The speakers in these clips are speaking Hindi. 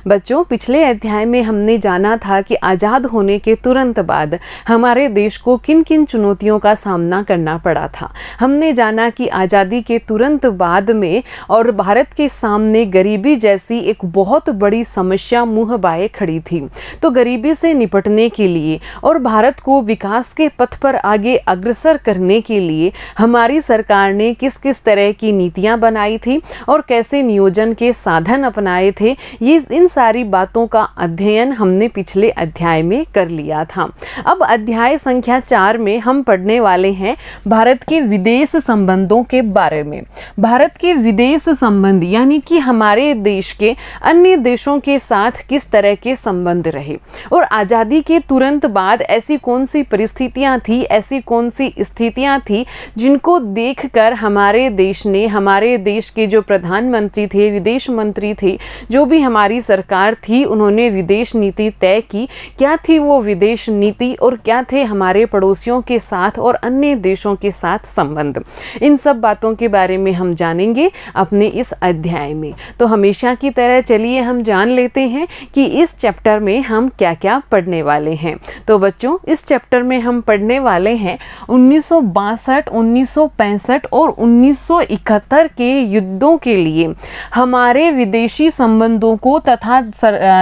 बच्चों, पिछले अध्याय में हमने जाना था कि आज़ाद होने के तुरंत बाद हमारे देश को किन किन चुनौतियों का सामना करना पड़ा था। हमने जाना कि आज़ादी के तुरंत बाद में और भारत के सामने गरीबी जैसी एक बहुत बड़ी समस्या मुँह बाए खड़ी थी। तो गरीबी से निपटने के लिए और भारत को विकास के पथ पर आगे अग्रसर करने के लिए हमारी सरकार ने किस किस तरह की नीतियाँ बनाई थी और कैसे नियोजन के साधन अपनाए थे, ये इन सारी बातों का अध्ययन हमने पिछले अध्याय में कर लिया था। अब अध्याय संख्या 4 में हम पढ़ने वाले हैं भारत के विदेश संबंधों के बारे में। भारत के विदेश संबंध यानी कि हमारे देश के अन्य देशों के साथ किस तरह के संबंध रहे और आज़ादी के तुरंत बाद ऐसी कौन सी परिस्थितियां थी, ऐसी कौन सी स्थितियां थी जिनको देखकर हमारे देश ने, हमारे देश के जो प्रधानमंत्री थे, विदेश मंत्री थे, जो भी हमारी सरकार थी, उन्होंने विदेश नीति तय की। क्या थी वो विदेश नीति और क्या थे हमारे पड़ोसियों के साथ और अन्य देशों के साथ संबंध, इन सब बातों के बारे में हम जानेंगे अपने इस अध्याय में। तो हमेशा की तरह चलिए हम जान लेते हैं कि इस चैप्टर में हम क्या क्या पढ़ने वाले हैं। तो बच्चों, इस चैप्टर में हम पढ़ने वाले हैं 1962, 1965 और 1971 के युद्धों के लिए हमारे विदेशी संबंधों को तथा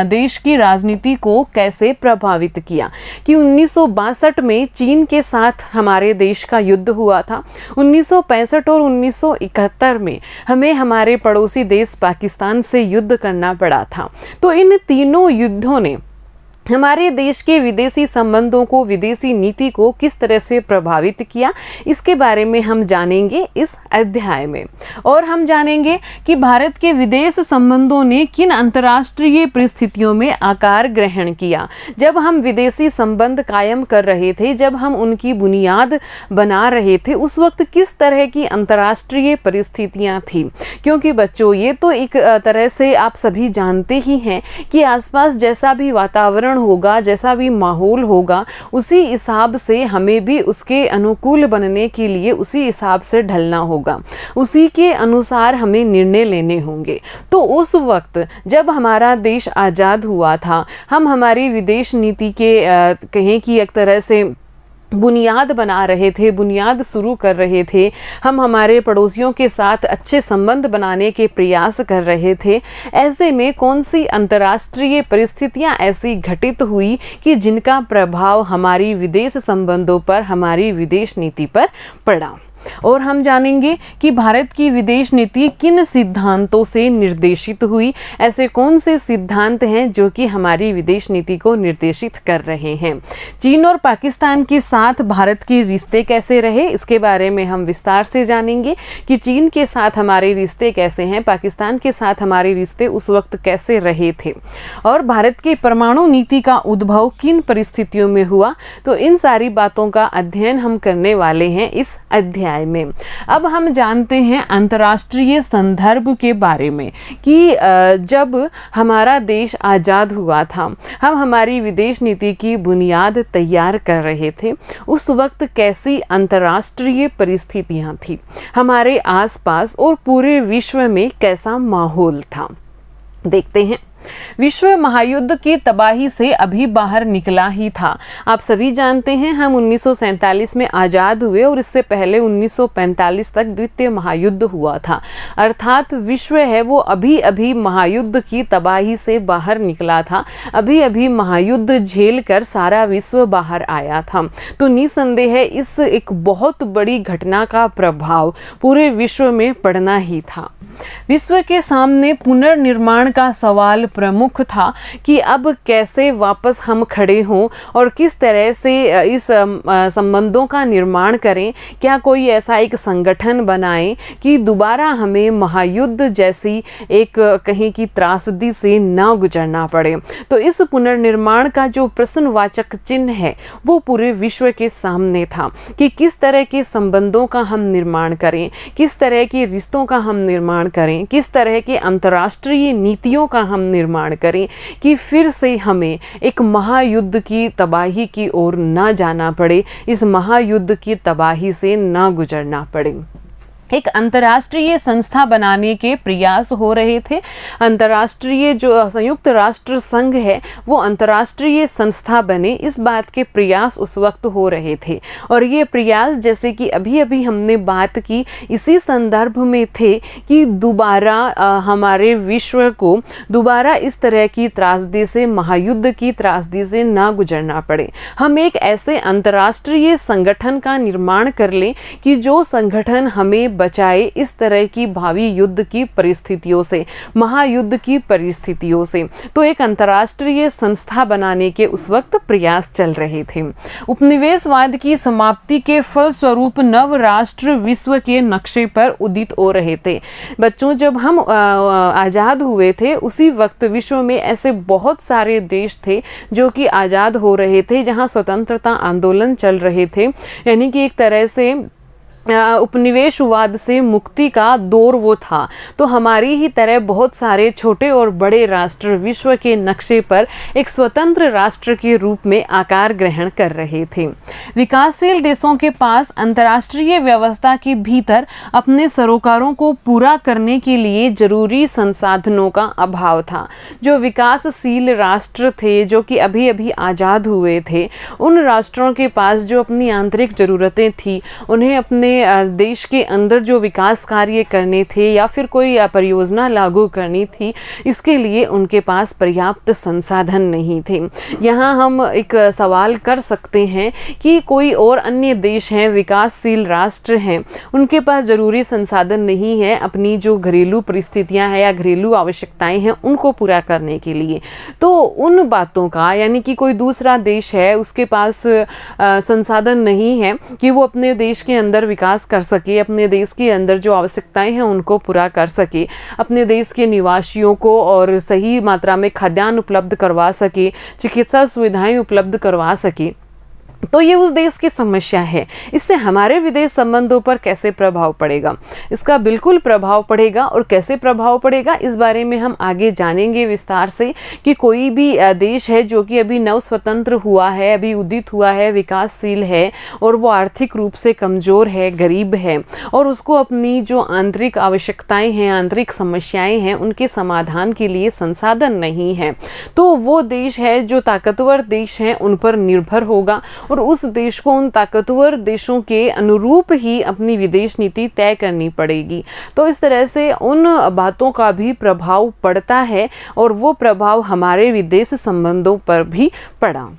देश की राजनीति को कैसे प्रभावित किया। कि 1962 में चीन के साथ हमारे देश का युद्ध हुआ था, 1965 और 1971 में हमें हमारे पड़ोसी देश पाकिस्तान से युद्ध करना पड़ा था। तो इन तीनों युद्धों ने हमारे देश के विदेशी संबंधों को, विदेशी नीति को किस तरह से प्रभावित किया, इसके बारे में हम जानेंगे इस अध्याय में। और हम जानेंगे कि भारत के विदेश संबंधों ने किन अंतर्राष्ट्रीय परिस्थितियों में आकार ग्रहण किया। जब हम विदेशी संबंध कायम कर रहे थे, जब हम उनकी बुनियाद बना रहे थे, उस वक्त किस तरह की अंतर्राष्ट्रीय परिस्थितियाँ थी। क्योंकि बच्चों, ये तो एक तरह से आप सभी जानते ही हैं कि आसपास जैसा भी वातावरण होगा, जैसा भी माहौल होगा, उसी हिसाब से हमें भी उसके अनुकूल बनने के लिए उसी हिसाब से ढलना होगा, उसी के अनुसार हमें निर्णय लेने होंगे। तो उस वक्त जब हमारा देश आज़ाद हुआ था, हम हमारी विदेश नीति के कहें कि एक तरह से बुनियाद बना रहे थे, बुनियाद शुरू कर रहे थे। हम हमारे पड़ोसियों के साथ अच्छे संबंध बनाने के प्रयास कर रहे थे। ऐसे में कौन सी अंतर्राष्ट्रीय परिस्थितियां ऐसी घटित हुई कि जिनका प्रभाव हमारी विदेश संबंधों पर, हमारी विदेश नीति पर पड़ा। और हम जानेंगे कि भारत की विदेश नीति किन सिद्धांतों से निर्देशित हुई। ऐसे कौन से सिद्धांत हैं जो कि हमारी विदेश नीति को निर्देशित कर रहे हैं। चीन और पाकिस्तान के साथ भारत के रिश्ते कैसे रहे, इसके बारे में हम विस्तार से जानेंगे कि चीन के साथ हमारे रिश्ते कैसे हैं, पाकिस्तान के साथ हमारे रिश्ते उस वक्त कैसे रहे थे, और भारत की परमाणु नीति का उद्भव किन परिस्थितियों में हुआ। तो इन सारी बातों का अध्ययन हम करने वाले हैं इस अध्याय में। अब हम जानते हैं अंतर्राष्ट्रीय संदर्भ के बारे में कि जब हमारा देश आज़ाद हुआ था, हम हमारी विदेश नीति की बुनियाद तैयार कर रहे थे। उस वक्त कैसी अंतर्राष्ट्रीय परिस्थितियां थी, हमारे आसपास और पूरे विश्व में कैसा माहौल था, देखते हैं। विश्व महायुद्ध की तबाही से अभी बाहर निकला ही था। आप सभी जानते हैं हम 1947 में आज़ाद हुए और इससे पहले 1945 तक द्वितीय महायुद्ध हुआ था। अर्थात विश्व है वो अभी अभी महायुद्ध की तबाही से बाहर निकला था, अभी अभी महायुद्ध झेल कर सारा विश्व बाहर आया था। तो निसंदेह इस एक बहुत बड़ी घटना का प्रभाव पूरे विश्व में पड़ना ही था। विश्व के सामने पुनर्निर्माण का सवाल प्रमुख था कि अब कैसे वापस हम खड़े हों और किस तरह से इस संबंधों का निर्माण करें। क्या कोई ऐसा एक संगठन बनाएं कि दोबारा हमें महायुद्ध जैसी एक कहीं की त्रासदी से ना गुजरना पड़े। तो इस पुनर्निर्माण का जो प्रश्नवाचक चिन्ह है वो पूरे विश्व के सामने था कि किस तरह के संबंधों का हम निर्माण करें, किस तरह के रिश्तों का हम निर्माण करें, किस तरह के अंतर्राष्ट्रीय नीतियों का हम निर्माण करें कि फिर से हमें एक महायुद्ध की तबाही की ओर ना जाना पड़े, इस महायुद्ध की तबाही से ना गुजरना पड़े। एक अंतर्राष्ट्रीय संस्था बनाने के प्रयास हो रहे थे। अंतर्राष्ट्रीय जो संयुक्त राष्ट्र संघ है वो अंतर्राष्ट्रीय संस्था बने, इस बात के प्रयास उस वक्त हो रहे थे। और ये प्रयास, जैसे कि अभी अभी हमने बात की, इसी संदर्भ में थे कि दोबारा हमारे विश्व को दोबारा इस तरह की त्रासदी से, महायुद्ध की त्रासदी से ना गुजरना पड़े। हम एक ऐसे अंतर्राष्ट्रीय संगठन का निर्माण कर लें कि जो संगठन हमें बचाए इस तरह की भावी युद्ध की परिस्थितियों से, महायुद्ध की परिस्थितियों से। तो एक अंतर्राष्ट्रीय संस्था बनाने के उस वक्त प्रयास चल रहे थे। उपनिवेशवाद की समाप्ति के फलस्वरूप नव राष्ट्र विश्व के नक्शे पर उदित हो रहे थे। बच्चों, जब हम आज़ाद हुए थे उसी वक्त विश्व में ऐसे बहुत सारे देश थे जो कि आज़ाद हो रहे थे, जहां स्वतंत्रता आंदोलन चल रहे थे। यानी कि एक तरह से उपनिवेशवाद से मुक्ति का दौर वो था। तो हमारी ही तरह बहुत सारे छोटे और बड़े राष्ट्र विश्व के नक्शे पर एक स्वतंत्र राष्ट्र के रूप में आकार ग्रहण कर रहे थे। विकासशील देशों के पास अंतर्राष्ट्रीय व्यवस्था के भीतर अपने सरोकारों को पूरा करने के लिए जरूरी संसाधनों का अभाव था। जो विकासशील राष्ट्र थे, जो कि अभी अभी आज़ाद हुए थे, उन राष्ट्रों के पास जो अपनी आंतरिक ज़रूरतें थी, उन्हें अपने देश के अंदर जो विकास कार्य करने थे या फिर कोई परियोजना लागू करनी थी, इसके लिए उनके पास पर्याप्त संसाधन नहीं थे। यहाँ हम एक सवाल कर सकते हैं कि कोई और अन्य देश हैं, विकासशील राष्ट्र हैं, उनके पास ज़रूरी संसाधन नहीं है अपनी जो घरेलू परिस्थितियाँ हैं या घरेलू आवश्यकताएं हैं उनको पूरा करने के लिए। तो उन बातों का, यानी कि कोई दूसरा देश है उसके पास संसाधन नहीं है कि वो अपने देश के अंदर विकास कर सके, अपने देश के अंदर जो आवश्यकताएं हैं उनको पूरा कर सके, अपने देश के निवासियों को और सही मात्रा में खाद्यान्न उपलब्ध करवा सके, चिकित्सा सुविधाएं उपलब्ध करवा सके। तो ये उस देश की समस्या है। इससे हमारे विदेश संबंधों पर कैसे प्रभाव पड़ेगा? इसका बिल्कुल प्रभाव पड़ेगा। और कैसे प्रभाव पड़ेगा इस बारे में हम आगे जानेंगे विस्तार से कि कोई भी देश है जो कि अभी नव स्वतंत्र हुआ है, अभी उदित हुआ है, विकासशील है और वो आर्थिक रूप से कमज़ोर है, गरीब है और उसको अपनी जो आंतरिक आवश्यकताएं हैं, आंतरिक समस्याएं हैं, उनके समाधान के लिए संसाधन नहीं है, तो वो देश है जो ताकतवर देश हैं उन पर निर्भर होगा और उस देश को उन ताकतवर देशों के अनुरूप ही अपनी विदेश नीति तय करनी पड़ेगी। तो इस तरह से उन बातों का भी प्रभाव पड़ता है और वो प्रभाव हमारे विदेश संबंधों पर भी पड़ा।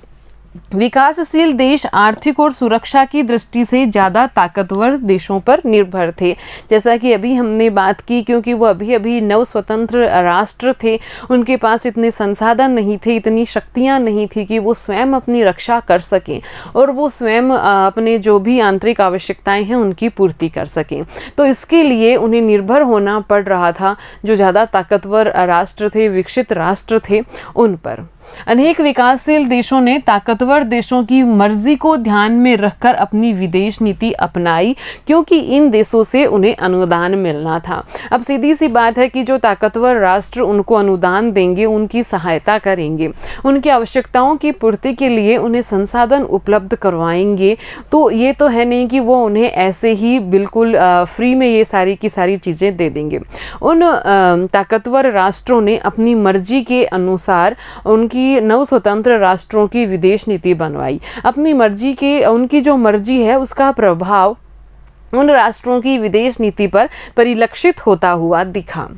विकासशील देश आर्थिक और सुरक्षा की दृष्टि से ज़्यादा ताकतवर देशों पर निर्भर थे, जैसा कि अभी हमने बात की, क्योंकि वो अभी अभी नव स्वतंत्र राष्ट्र थे, उनके पास इतने संसाधन नहीं थे, इतनी शक्तियां नहीं थी कि वो स्वयं अपनी रक्षा कर सकें और वो स्वयं अपने जो भी आंतरिक आवश्यकताएं हैं उनकी पूर्ति कर सकें। तो इसके लिए उन्हें निर्भर होना पड़ रहा था जो ज़्यादा ताकतवर राष्ट्र थे, विकसित राष्ट्र थे, उन पर। अनेक विकासशील देशों ने ताकतवर देशों की मर्जी को ध्यान में रखकर अपनी विदेश नीति अपनाई, क्योंकि इन देशों से उन्हें अनुदान मिलना था। अब सीधी सी बात है कि जो ताकतवर राष्ट्र उनको अनुदान देंगे, उनकी सहायता करेंगे, उनकी आवश्यकताओं की पूर्ति के लिए उन्हें संसाधन उपलब्ध करवाएंगे, तो ये तो है नहीं कि वो उन्हें ऐसे ही बिल्कुल फ्री में ये सारी की सारी चीज़ें दे देंगे। उन ताकतवर राष्ट्रों ने अपनी मर्जी के अनुसार उनकी नव स्वतंत्र राष्ट्रों की विदेश नीति बनवाई। अपनी मर्जी के, उनकी जो मर्जी है उसका प्रभाव उन राष्ट्रों की विदेश नीति पर परिलक्षित होता हुआ दिखा।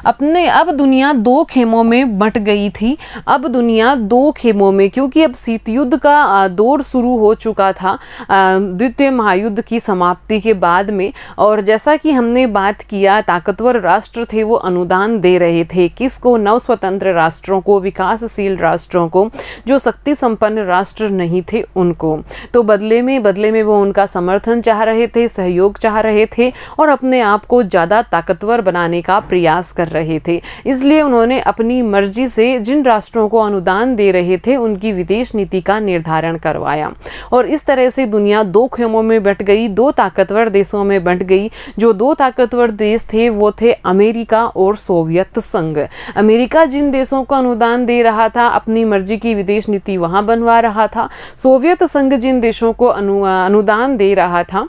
अब दुनिया दो खेमों में बंट गई थी। अब दुनिया दो खेमों में, क्योंकि अब शीत युद्ध का दौर शुरू हो चुका था द्वितीय महायुद्ध की समाप्ति के बाद में। और जैसा कि हमने बात किया, ताकतवर राष्ट्र थे वो अनुदान दे रहे थे, किसको? नव स्वतंत्र राष्ट्रों को, विकासशील राष्ट्रों को, जो शक्ति संपन्न राष्ट्र नहीं थे उनको। तो बदले में वो उनका समर्थन चाह रहे थे, सहयोग चाह रहे थे और अपने आप को ज़्यादा ताकतवर बनाने का प्रयास कर रहे थे। इसलिए उन्होंने अपनी मर्जी से जिन राष्ट्रों को अनुदान दे रहे थे उनकी विदेश नीति का निर्धारण करवाया और इस तरह से दुनिया दो खेमों में बंट गई, दो ताकतवर देशों में बंट गई। जो दो ताकतवर देश थे वो थे अमेरिका और सोवियत संघ। अमेरिका जिन देशों को अनुदान दे रहा था, अपनी मर्जी की विदेश नीति वहां बनवा रहा था। सोवियत संघ जिन देशों को अनुदान दे रहा था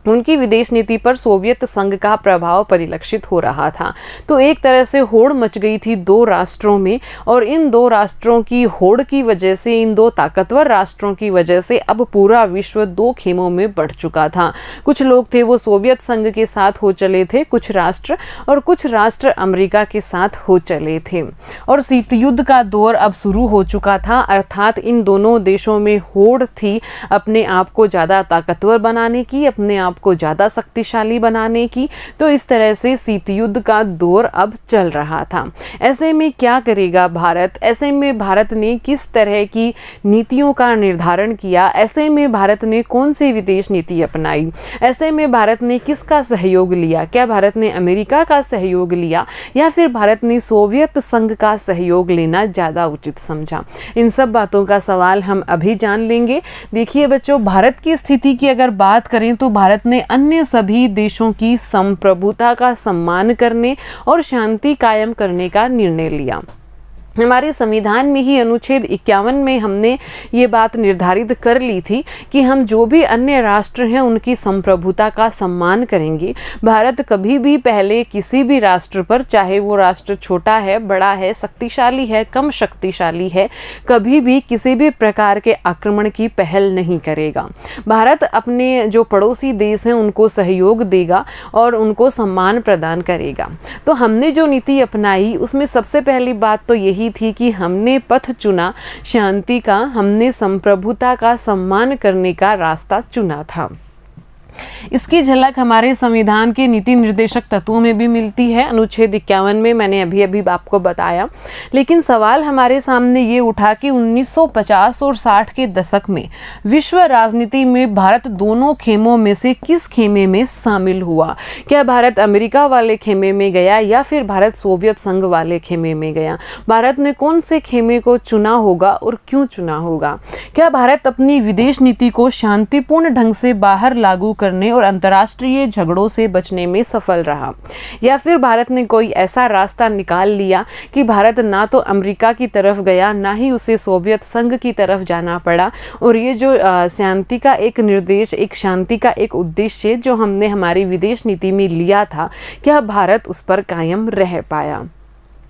उनकी विदेश नीति पर सोवियत संघ का प्रभाव परिलक्षित हो रहा था। तो एक तरह से होड़ मच गई थी दो राष्ट्रों में, और इन दो राष्ट्रों की होड़ की वजह से, इन दो ताकतवर राष्ट्रों की वजह से अब पूरा विश्व दो खेमों में बढ़ चुका था। कुछ लोग थे वो सोवियत संघ के साथ हो चले थे, कुछ राष्ट्र, और कुछ राष्ट्र अमेरिका के साथ हो चले थे। और शीत युद्ध का दौर अब शुरू हो चुका था, अर्थात इन दोनों देशों में होड़ थी अपने आप को ज़्यादा ताकतवर बनाने की, अपने आप को ज़्यादा शक्तिशाली बनाने की। तो इस तरह से शीत युद्ध का दौर अब चल रहा था। ऐसे में क्या करेगा भारत? ऐसे में भारत ने किस तरह की नीतियों का निर्धारण किया? ऐसे में भारत ने कौन सी विदेश नीति अपनाई? ऐसे में भारत ने किसका सहयोग लिया? क्या भारत ने अमेरिका का सहयोग लिया या फिर भारत ने सोवियत संघ का सहयोग लेना ज़्यादा उचित समझा? इन सब बातों का सवाल हम अभी जान लेंगे। देखिए बच्चों, भारत की स्थिति की अगर बात करें तो भारत ने अन्य सभी देशों की संप्रभुता का सम्मान करने और शांति कायम करने का निर्णय लिया। हमारे संविधान में ही अनुच्छेद 51 में हमने ये बात निर्धारित कर ली थी कि हम जो भी अन्य राष्ट्र हैं उनकी संप्रभुता का सम्मान करेंगे। भारत कभी भी पहले किसी भी राष्ट्र पर, चाहे वो राष्ट्र छोटा है, बड़ा है, शक्तिशाली है, कम शक्तिशाली है, कभी भी किसी भी प्रकार के आक्रमण की पहल नहीं करेगा। भारत अपने जो पड़ोसी देश हैं उनको सहयोग देगा और उनको सम्मान प्रदान करेगा। तो हमने जो नीति अपनाई उसमें सबसे पहली बात तो यही थी कि हमने पथ चुना शांति का, हमने संप्रभुता का सम्मान करने का रास्ता चुना था। इसकी झलक हमारे संविधान के नीति निर्देशक तत्वों में भी मिलती है। अनुच्छेद 51 में मैंने अभी आपको बताया। लेकिन सवाल हमारे सामने ये उठा कि 1950 और 60 के दशक में विश्व राजनीति में भारत दोनों खेमों में से किस खेमे में शामिल हुआ? क्या भारत अमेरिका वाले खेमे में गया या फिर भारत सोवियत संघ वाले खेमे में गया? भारत ने कौन से खेमे को चुना होगा और क्यों चुना होगा? क्या भारत अपनी विदेश नीति को शांतिपूर्ण ढंग से बाहर लागू करने और अंतर्राष्ट्रीय झगड़ों से बचने में सफल रहा, या फिर भारत ने कोई ऐसा रास्ता निकाल लिया कि भारत ना तो अमेरिका की तरफ गया, ना ही उसे सोवियत संघ की तरफ जाना पड़ा, और ये जो शांति का एक निर्देश, एक शांति का एक उद्देश्य जो हमने हमारी विदेश नीति में लिया था, क्या भारत उस पर कायम रह पाया?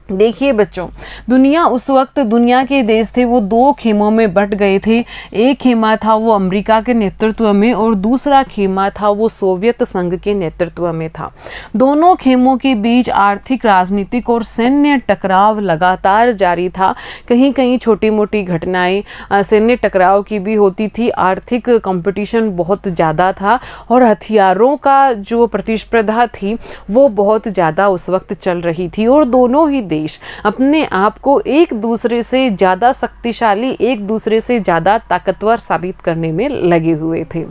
देखिए बच्चों, दुनिया उस वक्त, दुनिया के देश थे वो दो खेमों में बट गए थे। एक खेमा था वो अमेरिका के नेतृत्व में और दूसरा खेमा था वो सोवियत संघ के नेतृत्व में था। दोनों खेमों के बीच आर्थिक, राजनीतिक और सैन्य टकराव लगातार जारी था। कहीं कहीं छोटी मोटी घटनाएं सैन्य टकराव की भी होती थी। आर्थिक कंपटीशन बहुत ज़्यादा था और हथियारों का जो प्रतिस्पर्धा थी वो बहुत ज़्यादा उस वक्त चल रही थी, और दोनों ही अपने आप को एक दूसरे से ज़्यादा शक्तिशाली, एक दूसरे से ज़्यादा ताकतवर साबित करने में लगे हुए थे।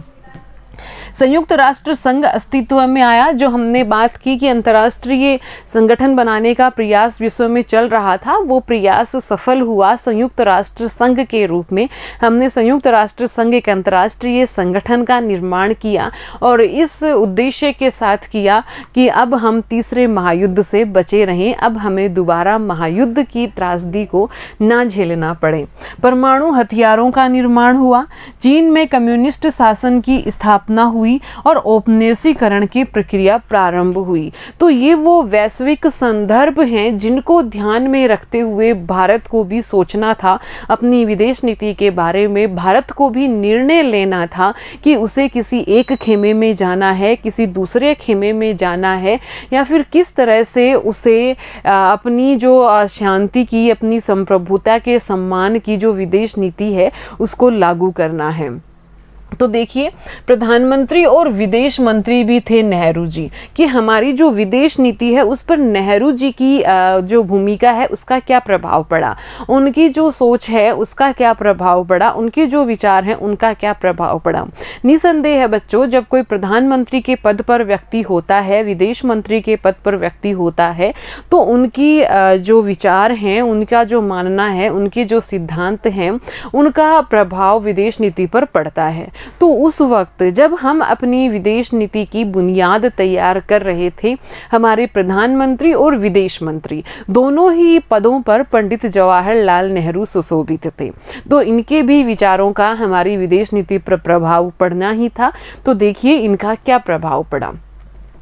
संयुक्त राष्ट्र संघ अस्तित्व में आया। जो हमने बात की कि अंतर्राष्ट्रीय संगठन बनाने का प्रयास विश्व में चल रहा था, वो प्रयास सफल हुआ। संयुक्त राष्ट्र संघ के रूप में हमने संयुक्त राष्ट्र संघ एक अंतर्राष्ट्रीय संगठन का निर्माण किया, और इस उद्देश्य के साथ किया कि अब हम तीसरे महायुद्ध से बचे रहें, अब हमें दोबारा महायुद्ध की त्रासदी को ना झेलना पड़े। परमाणु हथियारों का निर्माण हुआ। चीन में कम्युनिस्ट शासन की स्थापना हुई और औपनिवेशीकरण की प्रक्रिया प्रारंभ हुई। तो ये वो वैश्विक संदर्भ हैं जिनको ध्यान में रखते हुए भारत को भी सोचना था अपनी विदेश नीति के बारे में। भारत को भी निर्णय लेना था कि उसे किसी एक खेमे में जाना है, किसी दूसरे खेमे में जाना है, या फिर किस तरह से उसे अपनी जो शांति की, अपनी संप्रभुता के सम्मान की जो विदेश नीति है उसको लागू करना है। तो देखिए, प्रधानमंत्री और विदेश मंत्री भी थे नेहरू जी, कि हमारी जो विदेश नीति है उस पर नेहरू जी की जो भूमिका है उसका क्या प्रभाव पड़ा, उनकी जो सोच है उसका क्या प्रभाव पड़ा, उनके जो विचार हैं उनका क्या प्रभाव पड़ा। निसंदेह है बच्चों, जब कोई प्रधानमंत्री के पद पर व्यक्ति होता है, विदेश मंत्री के पद पर व्यक्ति होता है, तो उनकी जो विचार हैं, उनका जो मानना है, उनके जो सिद्धांत हैं, उनका प्रभाव विदेश नीति पर पड़ता है। तो उस वक्त जब हम अपनी विदेश नीति की बुनियाद तैयार कर रहे थे, हमारे प्रधानमंत्री और विदेश मंत्री दोनों ही पदों पर पंडित जवाहरलाल नेहरू सुशोभित थे। तो इनके भी विचारों का हमारी विदेश नीति पर प्रभाव पड़ना ही था। तो देखिए इनका क्या प्रभाव पड़ा।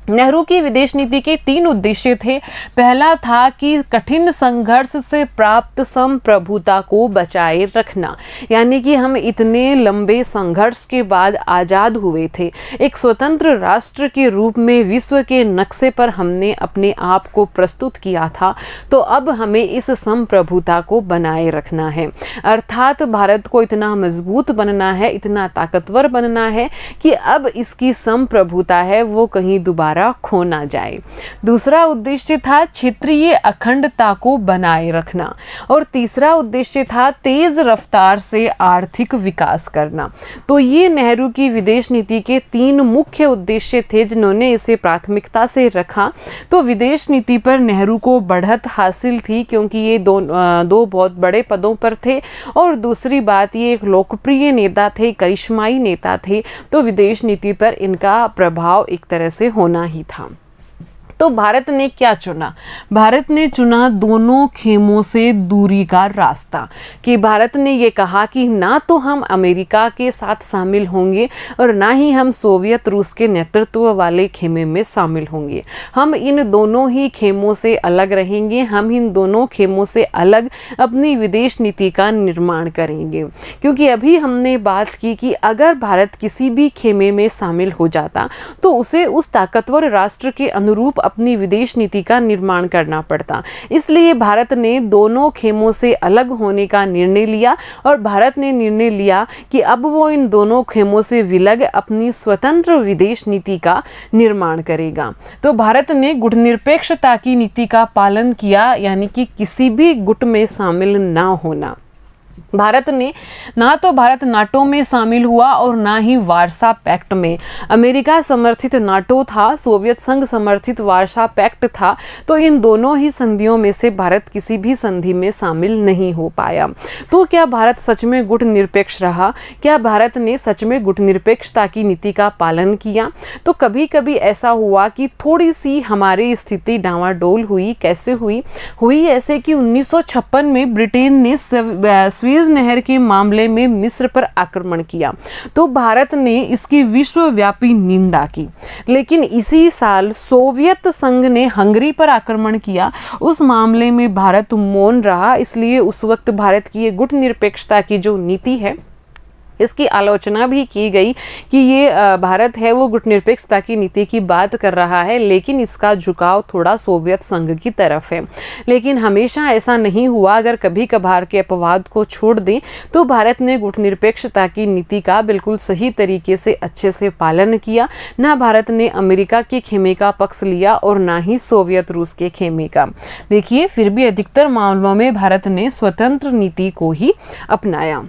नेहरू की विदेश नीति के 3 उद्देश्य थे। पहला था कि कठिन संघर्ष से प्राप्त संप्रभुता को बचाए रखना, यानी कि हम इतने लंबे संघर्ष के बाद आज़ाद हुए थे, एक स्वतंत्र राष्ट्र के रूप में विश्व के नक्शे पर हमने अपने आप को प्रस्तुत किया था, तो अब हमें इस संप्रभुता को बनाए रखना है। अर्थात भारत को इतना मजबूत बनना है, इतना ताकतवर बनना है कि अब इसकी संप्रभुता है वो कहीं दोबारा खो ना जाए। दूसरा उद्देश्य था क्षेत्रीय अखंडता को बनाए रखना, और तीसरा उद्देश्य था तेज रफ्तार से आर्थिक विकास करना। तो ये नेहरू की विदेश नीति के 3 मुख्य उद्देश्य थे जिन्होंने इसे प्राथमिकता से रखा। तो विदेश नीति पर नेहरू को बढ़त हासिल थी क्योंकि ये दो बहुत बड़े पदों पर थे, और दूसरी बात ये एक लोकप्रिय नेता थे, करिश्माई नेता थे। तो विदेश नीति पर इनका प्रभाव एक तरह से होना ही था। तो भारत ने क्या चुना? भारत ने चुना दोनों खेमों से दूरी का रास्ता, कि भारत ने ये कहा कि ना तो हम अमेरिका के साथ शामिल होंगे और ना ही हम सोवियत रूस के नेतृत्व वाले खेमे में शामिल होंगे। हम इन दोनों ही खेमों से अलग रहेंगे, हम इन दोनों खेमों से अलग अपनी विदेश नीति का निर्माण करेंगे। क्योंकि अभी हमने बात की कि अगर भारत किसी भी खेमे में शामिल हो जाता तो उसे उस ताकतवर राष्ट्र के अनुरूप अपनी विदेश नीति का निर्माण करना पड़ता। इसलिए भारत ने दोनों खेमों से अलग होने का निर्णय लिया, और भारत ने निर्णय लिया कि अब वो इन दोनों खेमों से विलग अपनी स्वतंत्र विदेश नीति का निर्माण करेगा। तो भारत ने गुटनिरपेक्षता की नीति का पालन किया, यानी कि किसी भी गुट में शामिल ना होना। भारत नाटो में शामिल हुआ और ना ही वार्सा पैक्ट में। अमेरिका समर्थित नाटो था, सोवियत संघ समर्थित वार्सा पैक्ट था। तो इन दोनों ही संधियों में से भारत किसी भी संधि में शामिल नहीं हो पाया। तो क्या भारत सच में गुटनिरपेक्ष रहा? क्या भारत ने सच में गुटनिरपेक्षता की नीति का पालन किया? तो कभी कभी ऐसा हुआ कि थोड़ी सी हमारी स्थिति डावाडोल हुई। कैसे हुई ऐसे कि 1956 में ब्रिटेन ने स्वेज नहर के मामले में मिस्र पर आक्रमण किया। तो भारत ने इसकी विश्वव्यापी निंदा की। लेकिन इसी साल सोवियत संघ ने हंगरी पर आक्रमण किया। उस मामले में भारत मौन रहा। इसलिए उस वक्त भारत की ये गुटनिरपेक्षता की जो नीति है इसकी आलोचना भी की गई कि ये भारत है वो गुटनिरपेक्षता की नीति की बात कर रहा है, लेकिन इसका झुकाव थोड़ा सोवियत संघ की तरफ है। लेकिन हमेशा ऐसा नहीं हुआ। अगर कभी कभार के अपवाद को छोड़ दें तो भारत ने गुटनिरपेक्षता की नीति का बिल्कुल सही तरीके से अच्छे से पालन किया। ना भारत ने अमेरिका के खेमे का पक्ष लिया और ना ही सोवियत रूस के खेमे का। देखिए फिर भी अधिकतर मामलों में भारत ने स्वतंत्र नीति को ही अपनाया।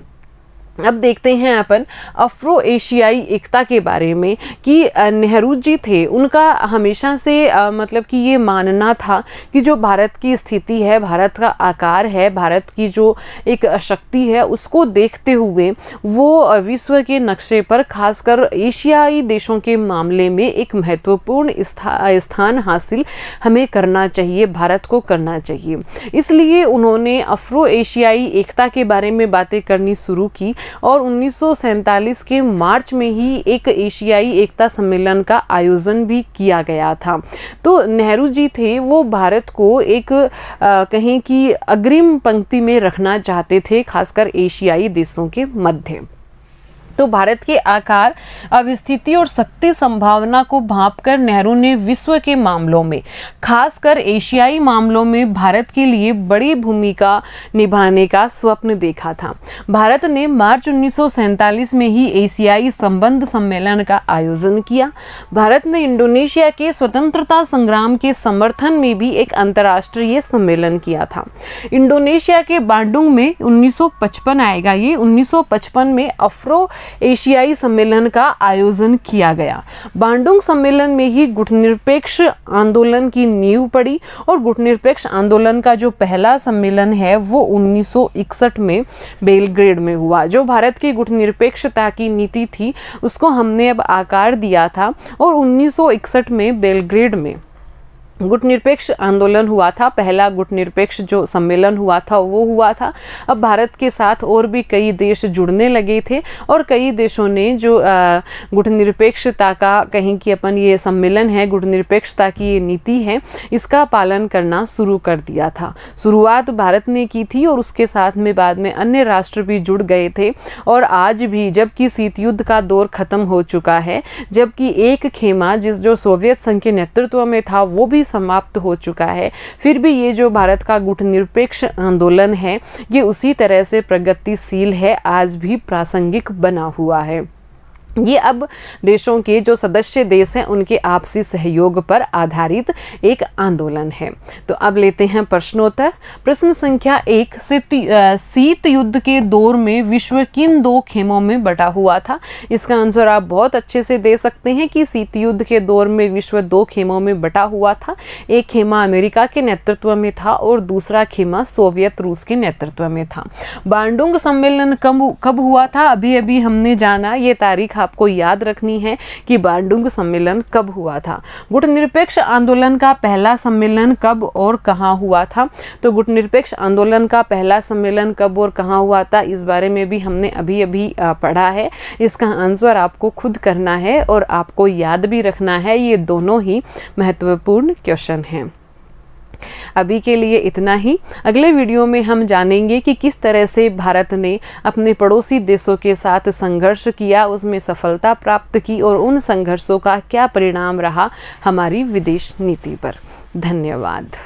अब देखते हैं अपन अफ्रो एशियाई एकता के बारे में कि नेहरू जी थे, उनका हमेशा से मतलब कि ये मानना था कि जो भारत की स्थिति है, भारत का आकार है, भारत की जो एक शक्ति है, उसको देखते हुए वो विश्व के नक्शे पर खासकर एशियाई देशों के मामले में एक महत्वपूर्ण स्थान हासिल हमें करना चाहिए, भारत को करना चाहिए। इसलिए उन्होंने अफ्रो एशियाई एकता के बारे में बातें करनी शुरू की और 1947 के मार्च में ही एक एशियाई एकता सम्मेलन का आयोजन भी किया गया था। तो नेहरू जी थे वो भारत को एक कहें कि अग्रिम पंक्ति में रखना चाहते थे, खासकर एशियाई देशों के मध्य। तो भारत के आकार, अवस्थिति और शक्ति संभावना को भांपकर नेहरू ने विश्व के मामलों में, खासकर एशियाई मामलों में भारत के लिए बड़ी भूमिका निभाने का स्वप्न देखा था। भारत ने मार्च 1947 में ही एशियाई संबंध सम्मेलन का आयोजन किया। भारत ने इंडोनेशिया के स्वतंत्रता संग्राम के समर्थन में भी एक अंतर्राष्ट्रीय सम्मेलन किया था। इंडोनेशिया के बांडुंग में 1955 आएगा। ये 1955 में अफ्रो एशियाई सम्मेलन का आयोजन किया गया। बांडुंग सम्मेलन में ही गुटनिरपेक्ष आंदोलन की नींव पड़ी और गुटनिरपेक्ष आंदोलन का जो पहला सम्मेलन है वो 1961 में बेलग्रेड में हुआ। जो भारत की गुटनिरपेक्षता की नीति थी उसको हमने अब आकार दिया था और 1961 में बेलग्रेड में गुटनिरपेक्ष आंदोलन हुआ था। पहला गुटनिरपेक्ष जो सम्मेलन हुआ था वो हुआ था। अब भारत के साथ और भी कई देश जुड़ने लगे थे और कई देशों ने जो गुटनिरपेक्षता का कहें कि अपन ये सम्मेलन है, गुटनिरपेक्षता की ये नीति है, इसका पालन करना शुरू कर दिया था। शुरुआत भारत ने की थी और उसके साथ में बाद में अन्य राष्ट्र भी जुड़ गए थे। और आज भी जबकि शीत युद्ध का दौर खत्म हो चुका है, जबकि एक खेमा जो सोवियत संघ के नेतृत्व में था वो भी समाप्त हो चुका है, फिर भी ये जो भारत का गुटनिरपेक्ष आंदोलन है ये उसी तरह से प्रगतिशील है, आज भी प्रासंगिक बना हुआ है। ये अब देशों के जो सदस्य देश हैं उनके आपसी सहयोग पर आधारित एक आंदोलन है। तो अब लेते हैं प्रश्नोत्तर। प्रश्न संख्या 1, शीत युद्ध के दौर में विश्व किन 2 खेमों में बटा हुआ था? इसका आंसर आप बहुत अच्छे से दे सकते हैं कि शीत युद्ध के दौर में विश्व 2 खेमों में बटा हुआ था। एक खेमा अमेरिका के नेतृत्व में था और दूसरा खेमा सोवियत रूस के नेतृत्व में था। बांडुंग सम्मेलन कब हुआ था? अभी अभी हमने जाना, ये तारीख आपको याद रखनी है कि बांडुंग सम्मेलन कब हुआ था। गुटनिरपेक्ष आंदोलन का पहला सम्मेलन कब और कहाँ हुआ था? तो गुटनिरपेक्ष आंदोलन का पहला सम्मेलन कब और कहाँ हुआ था, इस बारे में भी हमने अभी अभी पढ़ा है। इसका आंसर आपको खुद करना है और आपको याद भी रखना है। ये दोनों ही महत्वपूर्ण क्वेश्चन हैं। अभी के लिए इतना ही। अगले वीडियो में हम जानेंगे कि किस तरह से भारत ने अपने पड़ोसी देशों के साथ संघर्ष किया, उसमें सफलता प्राप्त की और उन संघर्षों का क्या परिणाम रहा हमारी विदेश नीति पर। धन्यवाद।